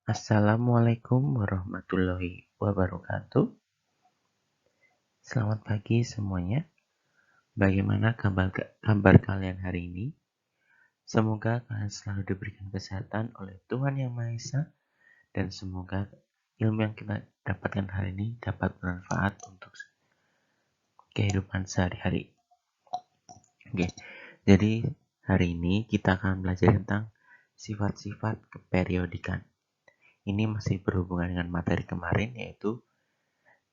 Assalamualaikum warahmatullahi wabarakatuh. Selamat pagi semuanya. Bagaimana kabar kalian hari ini? Semoga kalian selalu diberikan kesehatan oleh Tuhan Yang Maha Esa dan semoga ilmu yang kita dapatkan hari ini dapat bermanfaat untuk kehidupan sehari-hari. Oke, jadi hari ini kita akan belajar tentang sifat-sifat keperiodikan. Ini masih berhubungan dengan materi kemarin, yaitu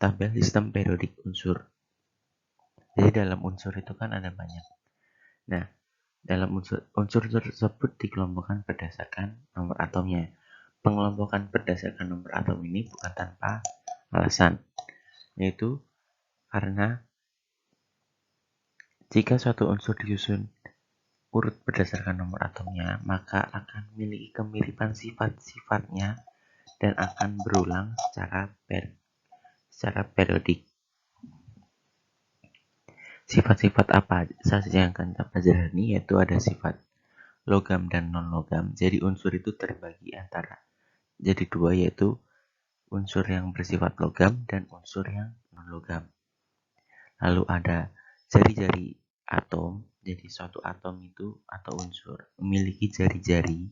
tabel sistem periodik unsur. Jadi dalam unsur itu kan ada banyak. Nah, dalam unsur tersebut dikelompokkan berdasarkan nomor atomnya. Pengelompokan berdasarkan nomor atom ini bukan tanpa alasan, yaitu karena jika suatu unsur disusun urut berdasarkan nomor atomnya, maka akan memiliki kemiripan sifat-sifatnya dan akan berulang secara periodik. Sifat-sifat apa saja yang akan kita pelajari ini, yaitu ada sifat logam dan non-logam. Jadi unsur itu terbagi jadi dua, yaitu unsur yang bersifat logam dan unsur yang non-logam. Lalu ada jari-jari atom. Jadi suatu atom itu atau unsur memiliki jari-jari.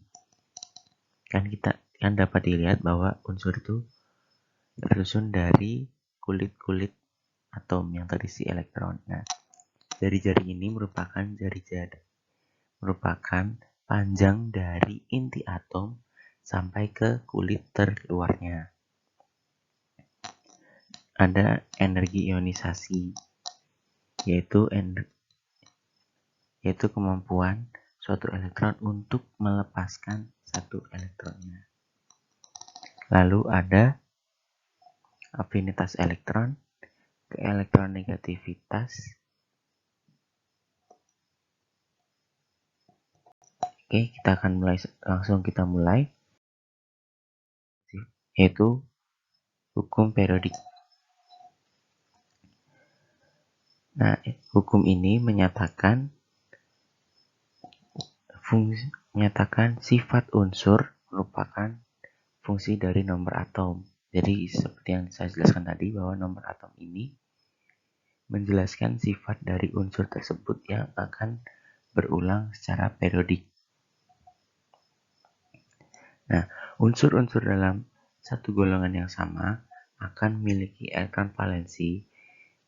Kan dapat dilihat bahwa unsur itu tersusun dari kulit-kulit atom yang terisi elektron. Nah, jari-jari ini merupakan panjang dari inti atom sampai ke kulit terluarnya. Ada energi ionisasi, yaitu kemampuan suatu elektron untuk melepaskan satu elektronnya. Lalu ada afinitas elektron, keelektronegativitas. Oke, langsung kita mulai, yaitu hukum periodik. Nah, hukum ini menyatakan sifat unsur merupakan fungsi dari nomor atom. Jadi seperti yang saya jelaskan tadi, bahwa nomor atom ini menjelaskan sifat dari unsur tersebut yang akan berulang secara periodik. Nah, unsur-unsur dalam satu golongan yang sama akan memiliki elektron valensi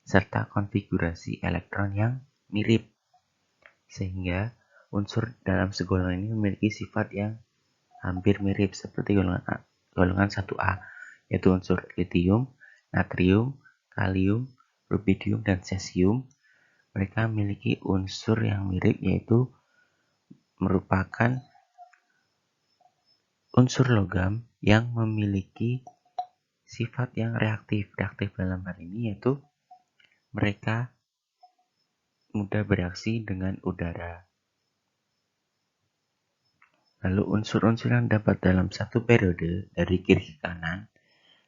serta konfigurasi elektron yang mirip, sehingga unsur dalam segolongan ini memiliki sifat yang hampir mirip seperti golongan 1A, yaitu unsur litium, natrium, kalium, rubidium, dan cesium. Mereka memiliki unsur yang mirip, yaitu merupakan unsur logam yang memiliki sifat yang reaktif. Reaktif dalam hal ini yaitu mereka mudah bereaksi dengan udara. Lalu unsur-unsur yang dapat dalam satu periode dari kiri ke kanan,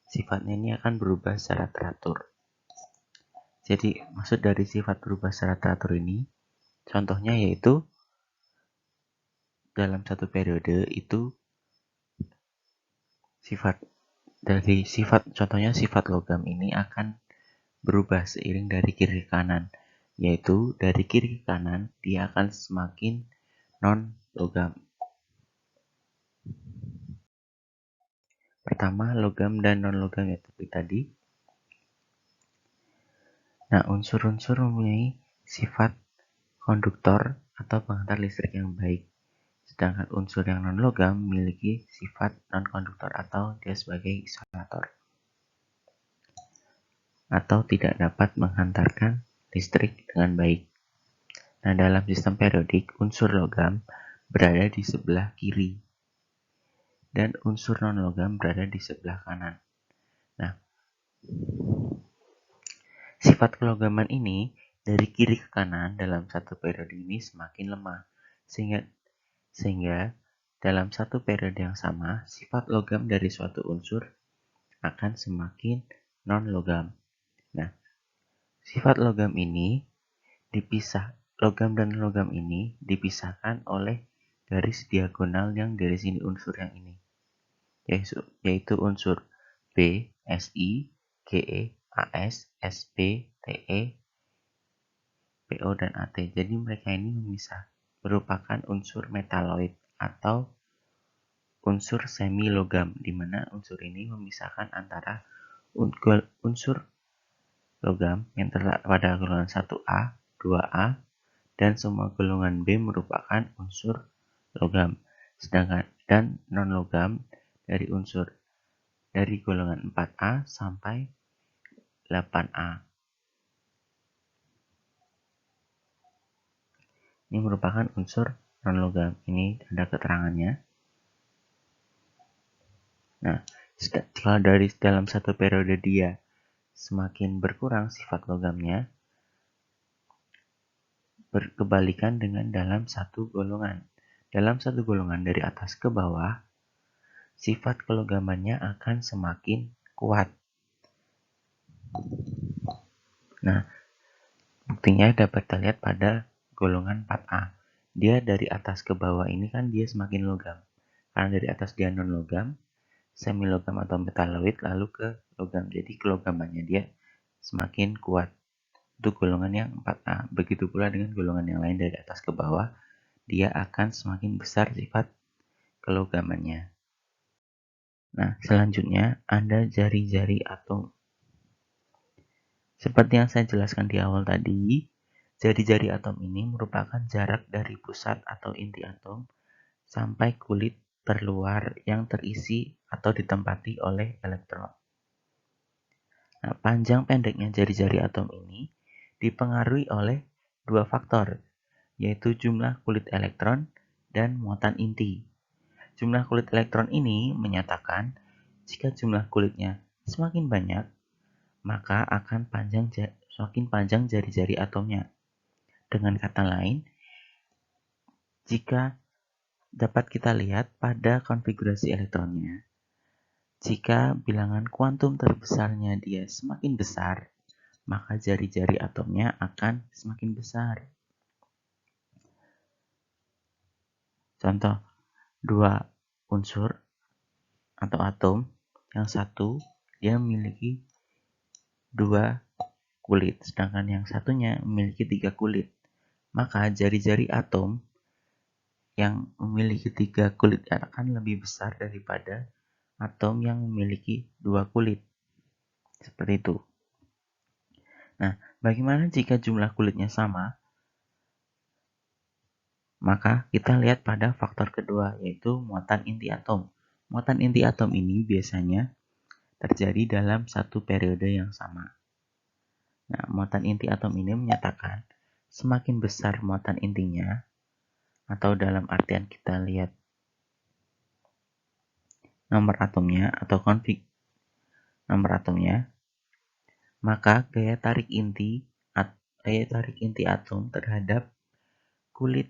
sifatnya ini akan berubah secara teratur. Jadi maksud dari sifat berubah secara teratur ini, contohnya yaitu dalam satu periode itu contohnya sifat logam ini akan berubah seiring dari kiri ke kanan, yaitu dari kiri ke kanan dia akan semakin non-logam. Pertama, logam dan non-logam ya seperti tadi. Nah, unsur-unsur mempunyai sifat konduktor atau penghantar listrik yang baik. Sedangkan unsur yang non-logam memiliki sifat non-konduktor atau dia sebagai isolator, atau tidak dapat menghantarkan listrik dengan baik. Nah, dalam sistem periodik, unsur logam berada di sebelah kiri dan unsur non-logam berada di sebelah kanan. Nah, sifat kelogaman ini dari kiri ke kanan dalam satu periode ini semakin lemah, sehingga dalam satu periode yang sama, sifat logam dari suatu unsur akan semakin non-logam. Nah, sifat logam dan logam ini dipisahkan oleh garis diagonal yang dari sini unsur yang ini. yaitu unsur B, Si, Ge, As, Sp, Te, Po, dan At. Jadi mereka ini merupakan unsur metaloid atau unsur semi logam, di mana unsur ini memisahkan antara unsur logam yang terletak pada golongan 1A, 2A, dan semua golongan B merupakan unsur logam. Sedangkan dan non-logam dari golongan 4A sampai 8A. Ini merupakan unsur non-logam. Ini ada keterangannya. Nah, kalau dari dalam satu periode dia semakin berkurang sifat logamnya, berkebalikan dengan dalam satu golongan. Dalam satu golongan dari atas ke bawah, sifat kelogamannya akan semakin kuat. Nah, buktinya dapat terlihat pada golongan 4A. Dia dari atas ke bawah ini kan dia semakin logam. Karena dari atas dia non-logam, semi logam atau metaloid, lalu ke logam. Jadi kelogamannya dia semakin kuat. Itu golongan yang 4A. Begitu pula dengan golongan yang lain dari atas ke bawah, dia akan semakin besar sifat kelogamannya. Nah, selanjutnya ada jari-jari atom. Seperti yang saya jelaskan di awal tadi, jari-jari atom ini merupakan jarak dari pusat atau inti atom sampai kulit terluar yang terisi atau ditempati oleh elektron. Nah, panjang pendeknya jari-jari atom ini dipengaruhi oleh dua faktor, yaitu jumlah kulit elektron dan muatan inti. Jumlah kulit elektron ini menyatakan jika jumlah kulitnya semakin banyak, maka akan semakin panjang jari-jari atomnya. Dengan kata lain, jika dapat kita lihat pada konfigurasi elektronnya, jika bilangan kuantum terbesarnya dia semakin besar, maka jari-jari atomnya akan semakin besar. Contoh, dua unsur atau atom, yang satu dia memiliki dua kulit, sedangkan yang satunya memiliki 3 kulit. Maka jari-jari atom yang memiliki 3 kulit akan lebih besar daripada atom yang memiliki 2 kulit. Seperti itu. Nah, bagaimana jika jumlah kulitnya sama? Maka kita lihat pada faktor kedua, yaitu muatan inti atom. Muatan inti atom ini biasanya terjadi dalam satu periode yang sama. Nah, muatan inti atom ini menyatakan semakin besar muatan intinya, atau dalam artian kita lihat nomor atomnya atau konfig nomor atomnya, maka gaya tarik inti atom terhadap kulit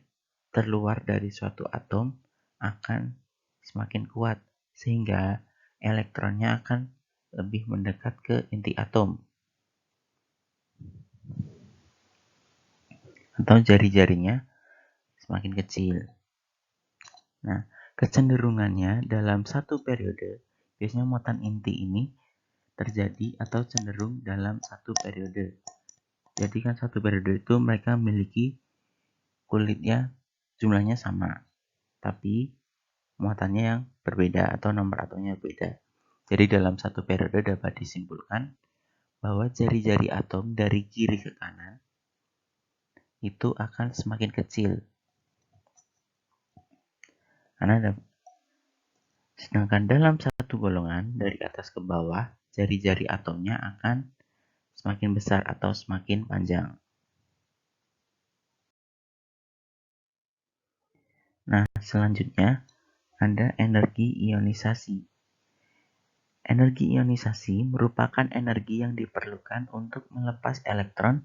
terluar dari suatu atom akan semakin kuat, sehingga elektronnya akan lebih mendekat ke inti atom atau jari-jarinya semakin kecil. Nah, kecenderungannya dalam satu periode, biasanya muatan inti ini terjadi atau cenderung dalam satu periode. Jadi kan satu periode itu mereka memiliki kulitnya jumlahnya sama, tapi muatannya yang berbeda atau nomor atomnya berbeda. Jadi dalam satu periode dapat disimpulkan bahwa jari-jari atom dari kiri ke kanan itu akan semakin kecil. Sedangkan dalam satu golongan dari atas ke bawah, jari-jari atomnya akan semakin besar atau semakin panjang. Nah, selanjutnya ada energi ionisasi. Energi ionisasi merupakan energi yang diperlukan untuk melepas elektron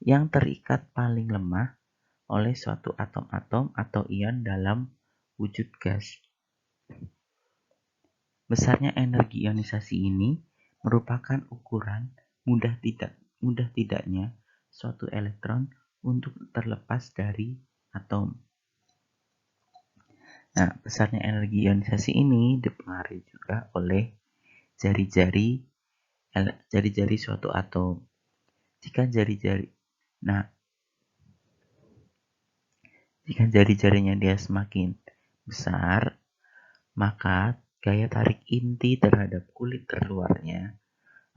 yang terikat paling lemah oleh suatu atom-atom atau ion dalam wujud gas. Besarnya energi ionisasi ini merupakan ukuran mudah tidaknya suatu elektron untuk terlepas dari atom. Nah, besarnya energi ionisasi ini dipengaruhi juga oleh jari-jari suatu atom. Jika jari-jari Nah, jika jari-jarinya dia semakin besar, maka gaya tarik inti terhadap kulit terluarnya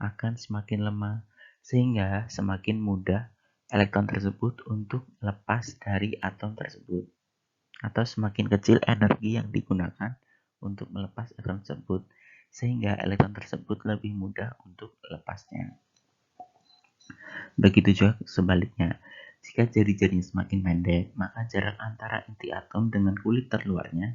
akan semakin lemah, sehingga semakin mudah elektron tersebut untuk lepas dari atom tersebut, atau semakin kecil energi yang digunakan untuk melepas elektron tersebut, sehingga elektron tersebut lebih mudah untuk lepasnya. Begitu juga sebaliknya, jika jari-jarinya semakin pendek, maka jarak antara inti atom dengan kulit terluarnya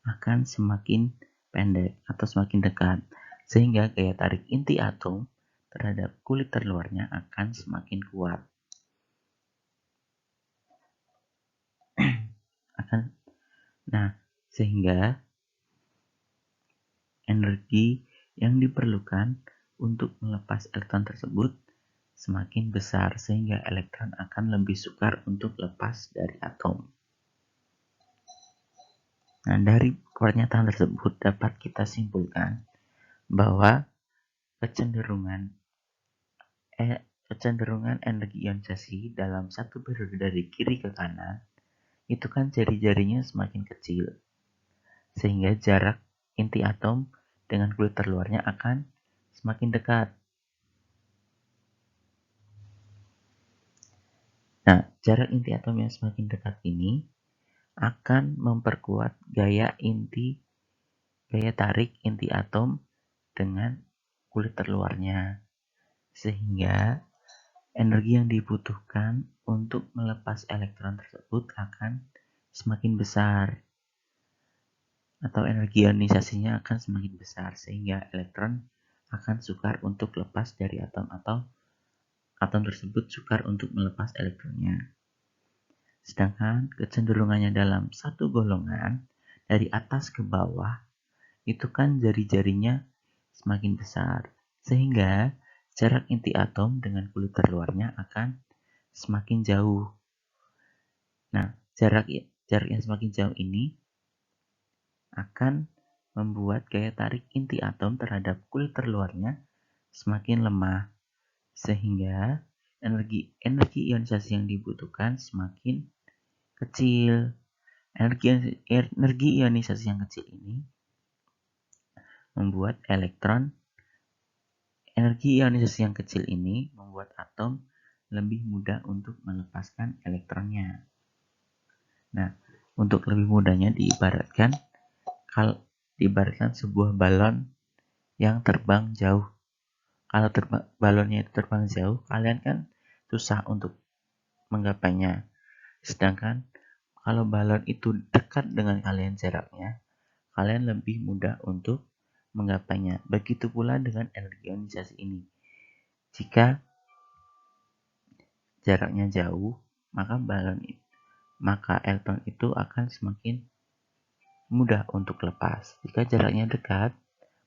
akan semakin pendek atau semakin dekat, sehingga gaya tarik inti atom terhadap kulit terluarnya akan semakin kuat. Sehingga energi yang diperlukan untuk melepas elektron tersebut semakin besar, sehingga elektron akan lebih sukar untuk lepas dari atom. Nah, dari pernyataan tersebut dapat kita simpulkan bahwa kecenderungan energi ionisasi dalam satu periode dari kiri ke kanan itu kan jari-jarinya semakin kecil, sehingga jarak inti atom dengan kulit terluarnya akan semakin dekat. Nah, jarak inti atom yang semakin dekat ini akan memperkuat gaya tarik inti atom dengan kulit terluarnya, sehingga energi yang dibutuhkan untuk melepas elektron tersebut akan semakin besar, atau energi ionisasinya akan semakin besar, sehingga elektron akan sukar untuk lepas dari atom, atau atom tersebut sukar untuk melepas elektronnya. Sedangkan kecenderungannya dalam satu golongan dari atas ke bawah itu kan jari-jarinya semakin besar, sehingga jarak inti atom dengan kulit terluarnya akan semakin jauh. Nah, jarak yang semakin jauh ini akan membuat gaya tarik inti atom terhadap kulit terluarnya semakin lemah, sehingga energi ionisasi yang dibutuhkan semakin kecil. Energi ionisasi yang kecil ini membuat atom lebih mudah untuk melepaskan elektronnya. Nah, untuk lebih mudahnya diibaratkan sebuah balon yang terbang jauh. Kalau balonnya itu terbang jauh, kalian kan susah untuk menggapainya. Sedangkan kalau balon itu dekat dengan kalian jaraknya, kalian lebih mudah untuk menggapainya. Begitu pula dengan energi ionisasi ini. Jika jaraknya jauh, maka elektron itu akan semakin mudah untuk lepas. Jika jaraknya dekat,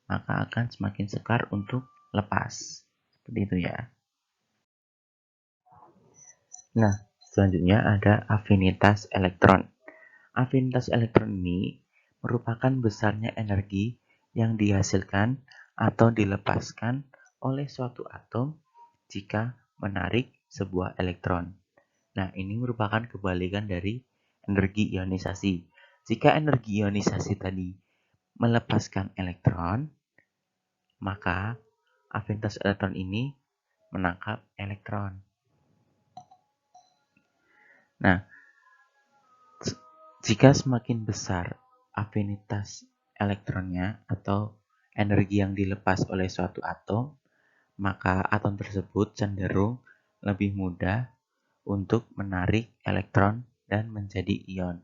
maka akan semakin sukar untuk lepas. Seperti itu ya. Nah, selanjutnya ada afinitas elektron. Afinitas elektron ini merupakan besarnya energi yang dihasilkan atau dilepaskan oleh suatu atom jika menarik sebuah elektron. Nah, ini merupakan kebalikan dari energi ionisasi. Jika energi ionisasi tadi melepaskan elektron, maka afinitas elektron ini menangkap elektron. Nah, jika semakin besar afinitas elektronnya atau energi yang dilepas oleh suatu atom, maka atom tersebut cenderung lebih mudah untuk menarik elektron dan menjadi ion.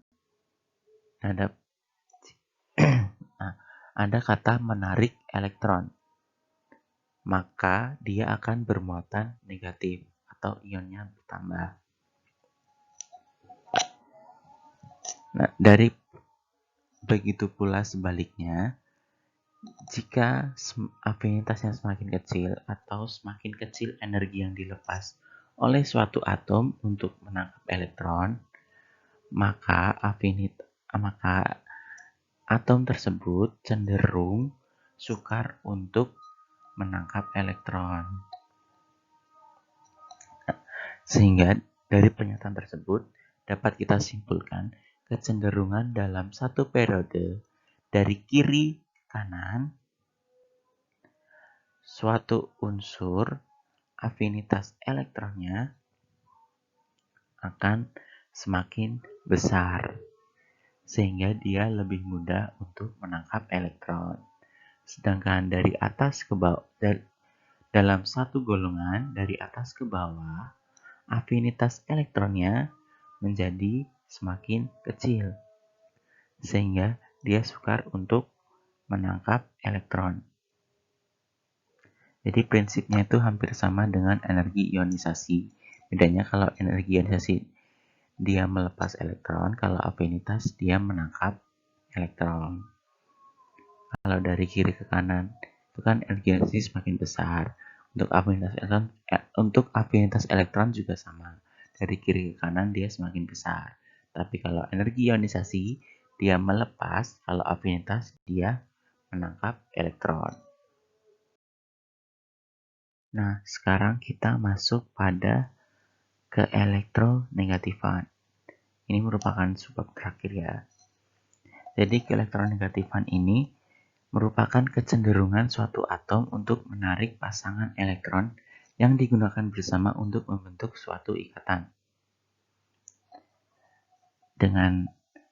Ada kata menarik elektron, maka dia akan bermuatan negatif atau ionnya bertambah. Nah, begitu pula sebaliknya, jika afinitasnya semakin kecil atau semakin kecil energi yang dilepas oleh suatu atom untuk menangkap elektron, maka atom tersebut cenderung sukar untuk menangkap elektron. Sehingga dari pernyataan tersebut dapat kita simpulkan kecenderungan dalam satu periode dari kiri ke kanan suatu unsur afinitas elektronnya akan semakin besar sehingga dia lebih mudah untuk menangkap elektron. Sedangkan dari atas ke bawah, dalam satu golongan dari atas ke bawah, afinitas elektronnya menjadi semakin kecil sehingga dia sukar untuk menangkap elektron. Jadi prinsipnya itu hampir sama dengan energi ionisasi. Bedanya kalau energi ionisasi dia melepas elektron, kalau afinitas dia menangkap elektron. Kalau dari kiri ke kanan itu kan energi ionisasi semakin besar. Untuk afinitas elektron juga sama. Dari kiri ke kanan dia semakin besar. Tapi kalau energi ionisasi dia melepas, kalau afinitas dia menangkap elektron. Nah, sekarang kita masuk pada keelektronegatifan. Ini merupakan subbab terakhir ya. Jadi keelektronegatifan ini merupakan kecenderungan suatu atom untuk menarik pasangan elektron yang digunakan bersama untuk membentuk suatu ikatan.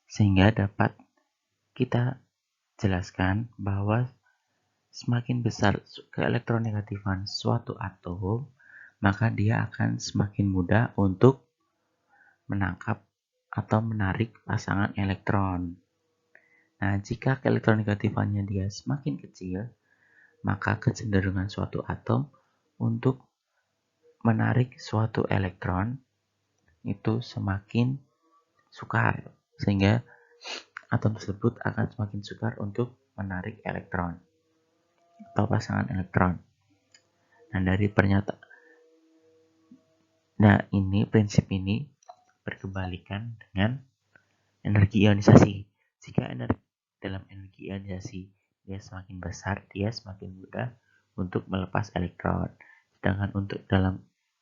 Sehingga dapat kita jelaskan bahwa semakin besar keelektronegatifan suatu atom, maka dia akan semakin mudah untuk menangkap atau menarik pasangan elektron. Nah, jika keelektronegatifannya dia semakin kecil, maka kecenderungan suatu atom untuk menarik suatu elektron itu semakin sukar, sehingga atom tersebut akan semakin sukar untuk menarik elektron atau pasangan elektron. Prinsip ini berkebalikan dengan energi ionisasi. Jika dalam energi ionisasi dia semakin besar, dia semakin mudah untuk melepas elektron. Sedangkan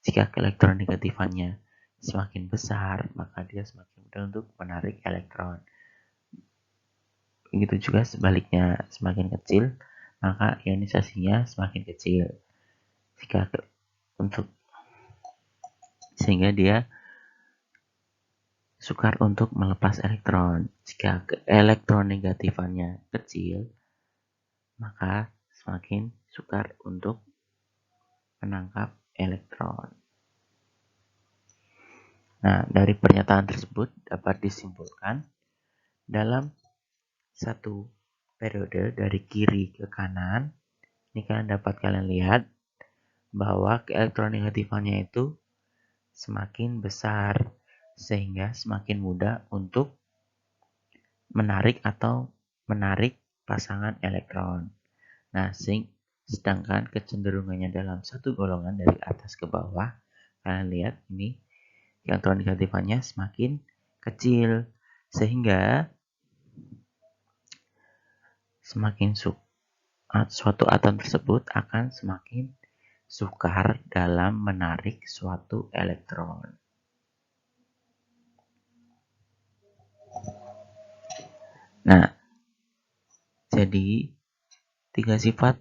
jika keelektronegatifannya semakin besar, maka dia semakin mudah untuk menarik elektron. Begitu juga sebaliknya, semakin kecil, maka ionisasinya semakin kecil. Sehingga dia sukar untuk melepas elektron. Jika elektronegatifannya kecil, maka semakin sukar untuk menangkap elektron. Nah, dari pernyataan tersebut dapat disimpulkan dalam satu periode dari kiri ke kanan, ini dapat kalian lihat bahwa keelektronegatifannya itu semakin besar sehingga semakin mudah untuk menarik pasangan elektron. Nah, sedangkan kecenderungannya dalam satu golongan dari atas ke bawah, kalian lihat ini elektronegatifannya semakin kecil sehingga suatu atom tersebut akan semakin sukar dalam menarik suatu elektron. Nah, jadi 3 sifat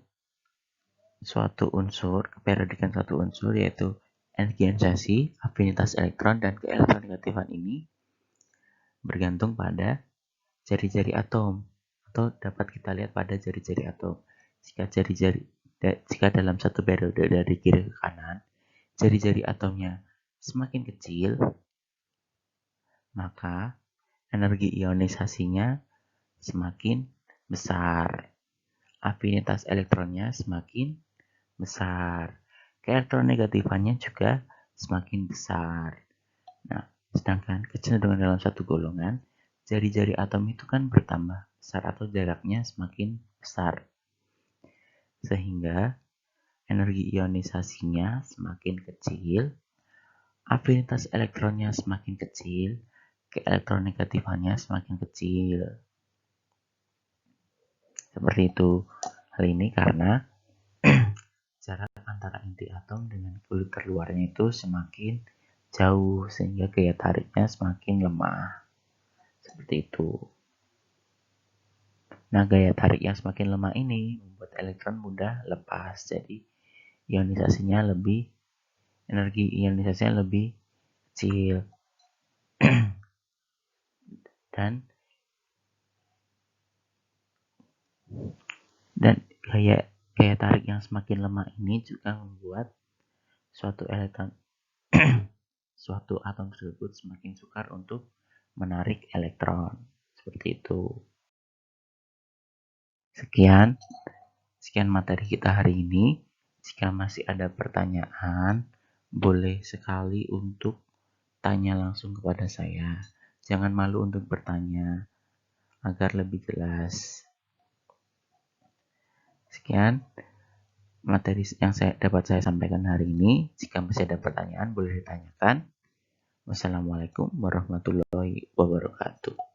suatu unsur, keperiodikan suatu unsur yaitu energi ionisasi, afinitas elektron, dan keelektronegatifan ini bergantung pada jari-jari atom atau dapat kita lihat pada jari-jari atom. Jika dalam satu periode dari kiri ke kanan, jari-jari atomnya semakin kecil, maka energi ionisasinya semakin besar. Afinitas elektronnya semakin besar. Keelektronegatifannya juga semakin besar. Nah, sedangkan kecenderungan dalam satu golongan, jari-jari atom itu kan bertambah besar atau jaraknya semakin besar. Sehingga energi ionisasinya semakin kecil, afinitas elektronnya semakin kecil, keelektronegatifannya semakin kecil. Seperti itu. Hal ini karena jarak antara inti atom dengan kulit terluarnya itu semakin jauh sehingga gaya tariknya semakin lemah. Seperti itu. Nah, gaya tarik yang semakin lemah ini membuat elektron mudah lepas. Jadi, energi ionisasinya lebih kecil. dan gaya tarik yang semakin lemah ini juga membuat suatu atom tersebut semakin sukar untuk menarik elektron. Seperti itu. Sekian materi kita hari ini. Jika masih ada pertanyaan, boleh sekali untuk tanya langsung kepada saya. Jangan malu untuk bertanya agar lebih jelas. Sekian materi yang dapat saya sampaikan hari ini. Jika masih ada pertanyaan, boleh ditanyakan. Wassalamualaikum warahmatullahi wabarakatuh.